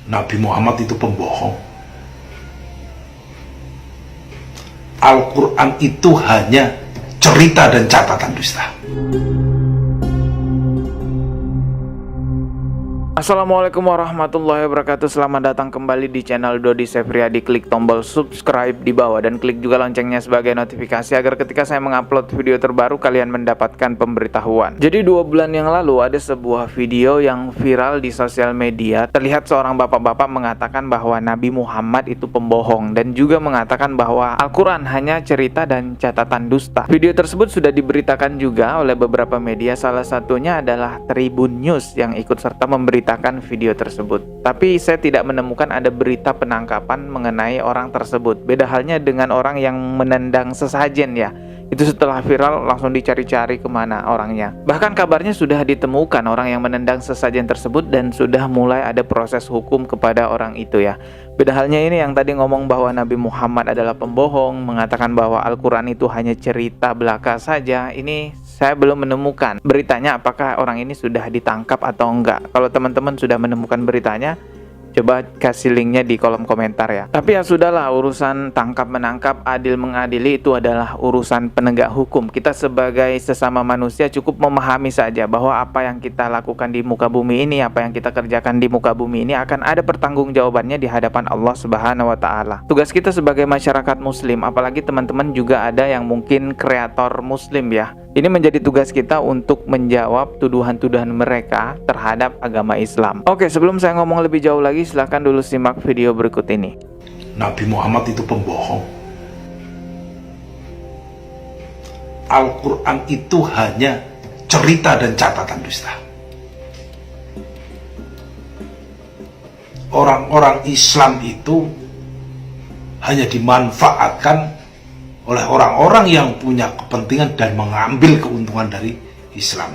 Nabi Muhammad itu pembohong. Al-Quran itu hanya cerita dan catatan dusta. Assalamualaikum warahmatullahi wabarakatuh. Selamat datang kembali di channel Dodi Sefriadi. Klik tombol subscribe di bawah dan klik juga loncengnya sebagai notifikasi agar ketika saya mengupload video terbaru kalian mendapatkan pemberitahuan. Jadi 2 bulan yang lalu ada sebuah video yang viral di sosial media. Terlihat seorang bapak-bapak mengatakan bahwa Nabi Muhammad itu pembohong dan juga mengatakan bahwa Al-Quran hanya cerita dan catatan dusta. Video tersebut sudah diberitakan juga oleh beberapa media, salah satunya adalah Tribun News yang ikut serta memberitakan video tersebut. Tapi saya tidak menemukan ada berita penangkapan mengenai orang tersebut. Beda halnya dengan orang yang menendang sesajen ya. Itu setelah viral langsung dicari-cari kemana orangnya. Bahkan kabarnya sudah ditemukan orang yang menendang sesajen tersebut dan sudah mulai ada proses hukum kepada orang itu ya. Beda halnya ini yang tadi ngomong bahwa Nabi Muhammad adalah pembohong, mengatakan bahwa Al-Quran itu hanya cerita belaka saja. Ini saya belum menemukan beritanya apakah orang ini sudah ditangkap atau enggak. Kalau teman-teman sudah menemukan beritanya, coba kasih linknya di kolom komentar ya. Tapi ya sudahlah, urusan tangkap menangkap, adil mengadili itu adalah urusan penegak hukum. Kita sebagai sesama manusia cukup memahami saja bahwa apa yang kita lakukan di muka bumi ini, apa yang kita kerjakan di muka bumi ini akan ada pertanggungjawabannya di hadapan Allah Subhanahu wa taala. Tugas kita sebagai masyarakat muslim, apalagi teman-teman juga ada yang mungkin kreator muslim ya. Ini menjadi tugas kita untuk menjawab tuduhan-tuduhan mereka terhadap agama Islam. Oke, sebelum saya ngomong lebih jauh lagi, silahkan dulu simak video berikut ini. Nabi Muhammad itu pembohong. Al-Quran itu hanya cerita dan catatan dusta. Orang-orang Islam itu hanya dimanfaatkan oleh orang-orang yang punya kepentingan dan mengambil keuntungan dari Islam.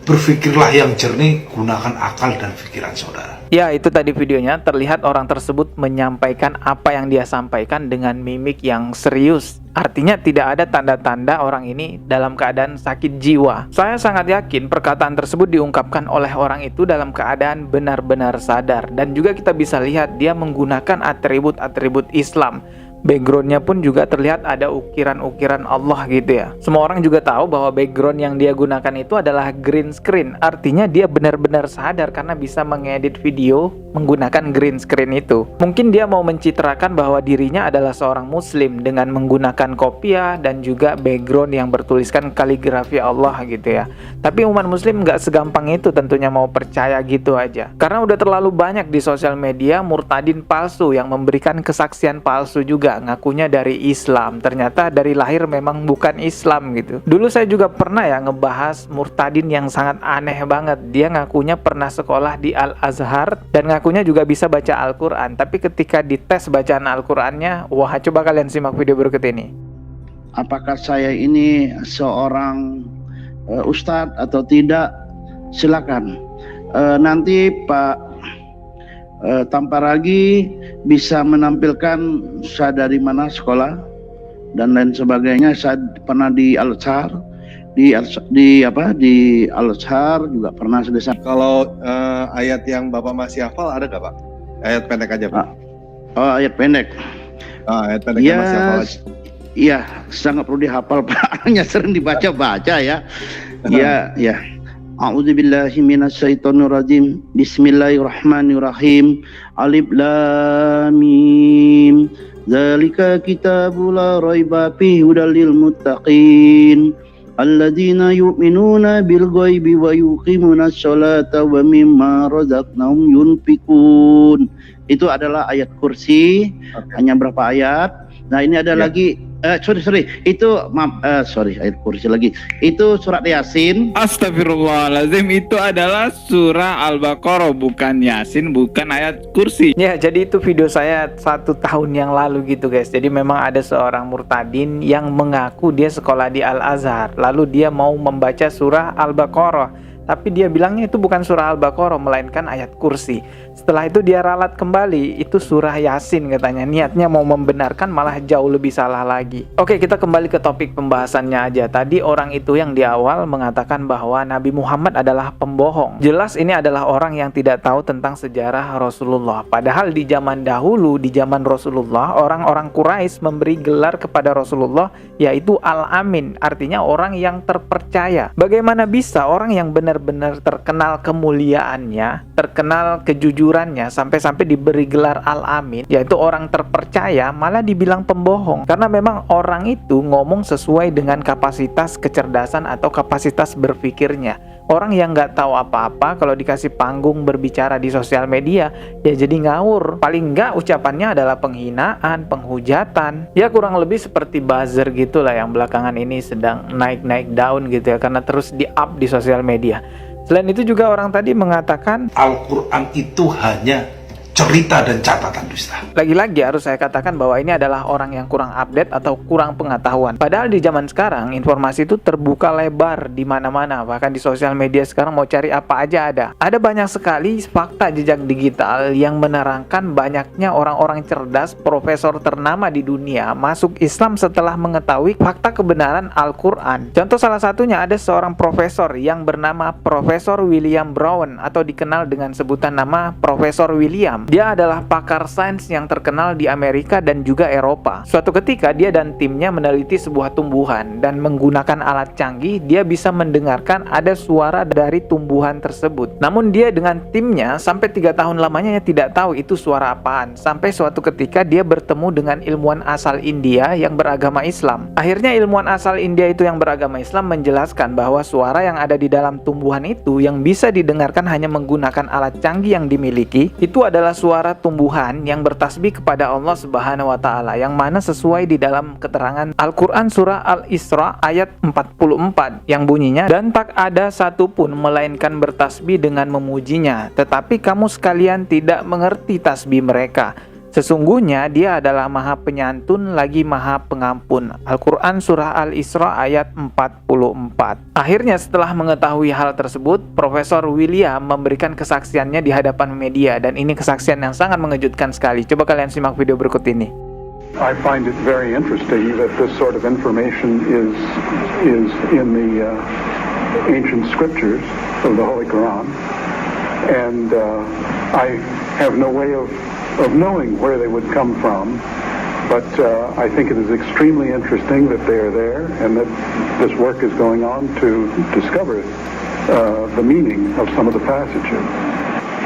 Berpikirlah yang jernih, gunakan akal dan pikiran saudara. Ya, itu tadi videonya. Terlihat orang tersebut menyampaikan apa yang dia sampaikan dengan mimik yang serius. Artinya tidak ada tanda-tanda orang ini dalam keadaan sakit jiwa. Saya sangat yakin perkataan tersebut diungkapkan oleh orang itu dalam keadaan benar-benar sadar. Dan juga kita bisa lihat dia menggunakan atribut-atribut Islam. Backgroundnya pun juga terlihat ada ukiran-ukiran Allah gitu ya. Semua orang juga tahu bahwa background yang dia gunakan itu adalah green screen. Artinya dia benar-benar sadar karena bisa mengedit video menggunakan green screen itu. Mungkin dia mau mencitrakan bahwa dirinya adalah seorang muslim dengan menggunakan kopiah dan juga background yang bertuliskan kaligrafi Allah gitu ya. Tapi umat muslim nggak segampang itu tentunya mau percaya gitu aja. Karena udah terlalu banyak di sosial media murtadin palsu yang memberikan kesaksian palsu juga, ngakunya dari Islam, ternyata dari lahir memang bukan Islam gitu. Dulu saya juga pernah ya ngebahas murtadin yang sangat aneh banget. Dia ngakunya pernah sekolah di Al-Azhar dan ngakunya juga bisa baca Al-Quran, tapi ketika dites bacaan Al-Qurannya, wah, coba kalian simak video berikut ini. Apakah saya ini seorang ustadz atau tidak? Silakan. Nanti Pak Tamparagi bisa menampilkan saya dari mana sekolah dan lain sebagainya. Saya pernah di Al-Azhar, di Al-Azhar juga pernah sedesa. Kalau ayat yang Bapak masih hafal ada nggak Pak? Ayat pendek aja Pak. Oh, ayat pendek. Ayat pendek yang masih hafal aja. Iya, sangat perlu dihafal Pak. Hanya sering dibaca-baca ya. Iya, ya. A'udzubillahi minasyaitonirrajim. Bismillahirrahmanirrahim. Alif lam mim. Dzalika kitabul la raiba fihi hudal lil muttaqin. Alladzina yu'minuna bil ghaibi wa yuqimuna sholata wa mimma razaqnahum yunfikun. Itu adalah ayat kursi. Hanya berapa ayat? Nah, ini ada lagi ayat kursi lagi. Itu surat Yasin. Astagfirullahaladzim, itu adalah surah Al-Baqarah, bukan Yasin, bukan ayat kursi. Ya, jadi itu video saya 1 tahun yang lalu gitu guys. Jadi memang ada seorang murtadin yang mengaku dia sekolah di Al-Azhar, lalu dia mau membaca surah Al-Baqarah. tapi dia bilangnya itu bukan surah Al-Baqarah melainkan ayat kursi. Setelah itu dia ralat kembali, itu surah Yasin katanya. Niatnya mau membenarkan malah jauh lebih salah lagi. Oke, kita kembali ke topik pembahasannya aja. Tadi orang itu yang di awal mengatakan bahwa Nabi Muhammad adalah pembohong. Jelas ini adalah orang yang tidak tahu tentang sejarah Rasulullah. Padahal di zaman dahulu, di zaman Rasulullah, orang-orang Quraisy memberi gelar kepada Rasulullah yaitu Al-Amin, artinya orang yang terpercaya. Bagaimana bisa orang yang benar-benar terkenal kemuliaannya, terkenal kejujurannya, sampai-sampai diberi gelar Al-Amin, yaitu orang terpercaya, malah dibilang pembohong? Karena memang orang itu ngomong sesuai dengan kapasitas kecerdasan atau kapasitas berpikirnya. Orang yang nggak tahu apa-apa kalau dikasih panggung berbicara di sosial media ya jadi ngawur. Paling nggak ucapannya adalah penghinaan, penghujatan. Ya kurang lebih seperti buzzer gitulah yang belakangan ini sedang naik-naik daun gitu ya, karena terus di-up di sosial media. Selain itu juga orang tadi mengatakan Al-Quran itu hanya cerita dan catatan dusta. Lagi-lagi harus saya katakan bahwa ini adalah orang yang kurang update atau kurang pengetahuan. Padahal di zaman sekarang informasi itu terbuka lebar di mana-mana, bahkan di sosial media sekarang mau cari apa aja ada. Ada banyak sekali fakta jejak digital yang menerangkan banyaknya orang-orang cerdas, profesor ternama di dunia masuk Islam setelah mengetahui fakta kebenaran Al-Quran. Contoh salah satunya ada seorang profesor yang bernama Profesor William Brown atau dikenal dengan sebutan nama Profesor William. Dia adalah pakar sains yang terkenal di Amerika dan juga Eropa. Suatu ketika dia dan timnya meneliti sebuah tumbuhan dan menggunakan alat canggih, dia bisa mendengarkan ada suara dari tumbuhan tersebut. Namun dia dengan timnya sampai 3 tahun lamanya tidak tahu itu suara apaan. Sampai suatu ketika dia bertemu dengan ilmuwan asal India yang beragama Islam. Akhirnya ilmuwan asal India itu yang beragama Islam menjelaskan bahwa suara yang ada di dalam tumbuhan itu yang bisa didengarkan hanya menggunakan alat canggih yang dimiliki, itu adalah suara tumbuhan yang bertasbih kepada Allah Subhanahu wa taala, yang mana sesuai di dalam keterangan Al-Qur'an surah Al-Isra ayat 44 yang bunyinya, dan tak ada satupun melainkan bertasbih dengan memujinya, tetapi kamu sekalian tidak mengerti tasbih mereka. Sesungguhnya dia adalah maha penyantun lagi maha pengampun. Al-Quran surah Al-Isra ayat 44. Akhirnya setelah mengetahui hal tersebut, Profesor William memberikan kesaksiannya di hadapan media, dan ini kesaksian yang sangat mengejutkan sekali. Coba kalian simak video berikut ini. I find it very interesting that this sort of information is in the ancient scriptures of the Holy Quran, and I have no way of knowing where they would come from, but I think it is extremely interesting that they are there and that this work is going on to discover the meaning of some of the passages.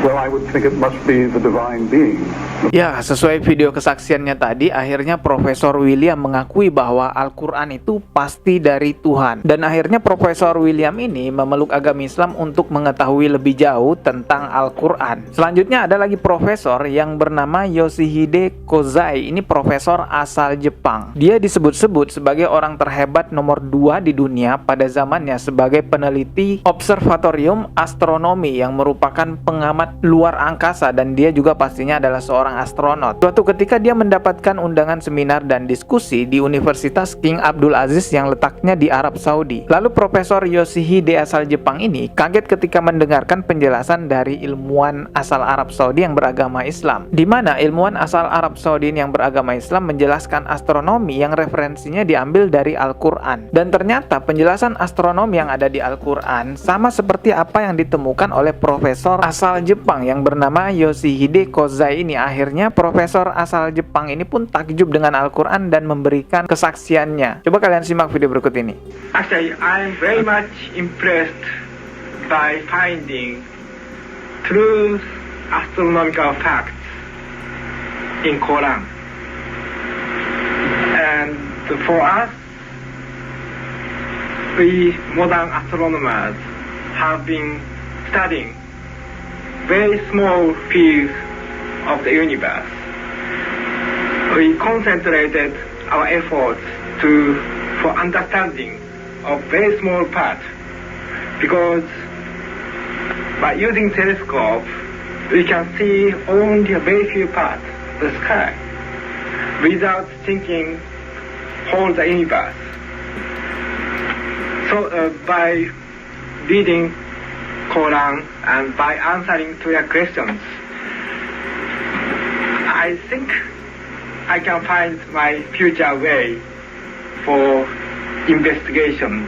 Well, I would think it must be the divine being. Ya, sesuai video kesaksiannya tadi, akhirnya Profesor William mengakui bahwa Al-Quran itu pasti dari Tuhan. Dan akhirnya Profesor William ini memeluk agama Islam untuk mengetahui lebih jauh tentang Al-Quran. Selanjutnya ada lagi profesor yang bernama Yoshihide Kozai. Ini profesor asal Jepang. Dia disebut-sebut sebagai orang terhebat nomor 2 di dunia pada zamannya sebagai peneliti observatorium astronomi yang merupakan pengamat luar angkasa, dan dia juga pastinya adalah seorang astronot. Suatu ketika dia mendapatkan undangan seminar dan diskusi di Universitas King Abdul Aziz yang letaknya di Arab Saudi. Lalu Profesor Yoshihide asal Jepang ini kaget ketika mendengarkan penjelasan dari ilmuwan asal Arab Saudi yang beragama Islam, di mana ilmuwan asal Arab Saudi yang beragama Islam menjelaskan astronomi yang referensinya diambil dari Al-Quran. Dan ternyata penjelasan astronomi yang ada di Al-Quran sama seperti apa yang ditemukan oleh profesor asal Jepang yang bernama Yoshihide Kozai ini. Akhirnya profesor asal Jepang ini pun takjub dengan Al-Quran dan memberikan kesaksiannya. Coba kalian simak video berikut ini. Actually, I'm very much impressed by finding true astronomical facts in Quran. And for us, we modern astronomers have been studying very small field of the universe. We concentrated our efforts for understanding of very small part, because by using telescope we can see only a very few parts of the sky without thinking whole the universe. So by reading Quran and by answering to your questions, I think I can find my future way for investigation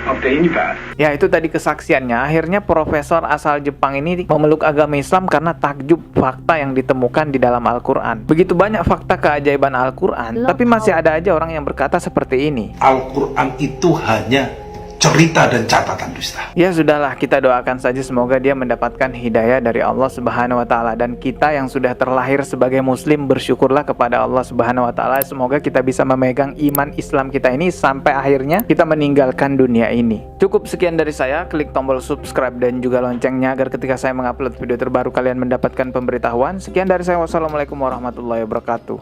of the universe. Ya, itu tadi kesaksiannya. Akhirnya profesor asal Jepang ini memeluk agama Islam karena takjub fakta yang ditemukan di dalam Al-Quran. Begitu banyak fakta keajaiban Al-Quran, tapi masih ada aja orang yang berkata seperti ini. Al-Quran itu hanya cerita dan catatan dusta. Ya sudahlah, kita doakan saja semoga dia mendapatkan hidayah dari Allah Subhanahu wa taala, dan kita yang sudah terlahir sebagai muslim bersyukurlah kepada Allah Subhanahu wa taala. Semoga kita bisa memegang iman Islam kita ini sampai akhirnya kita meninggalkan dunia ini. Cukup sekian dari saya. Klik tombol subscribe dan juga loncengnya agar ketika saya mengupload video terbaru kalian mendapatkan pemberitahuan. Sekian dari saya. Wassalamualaikum warahmatullahi wabarakatuh.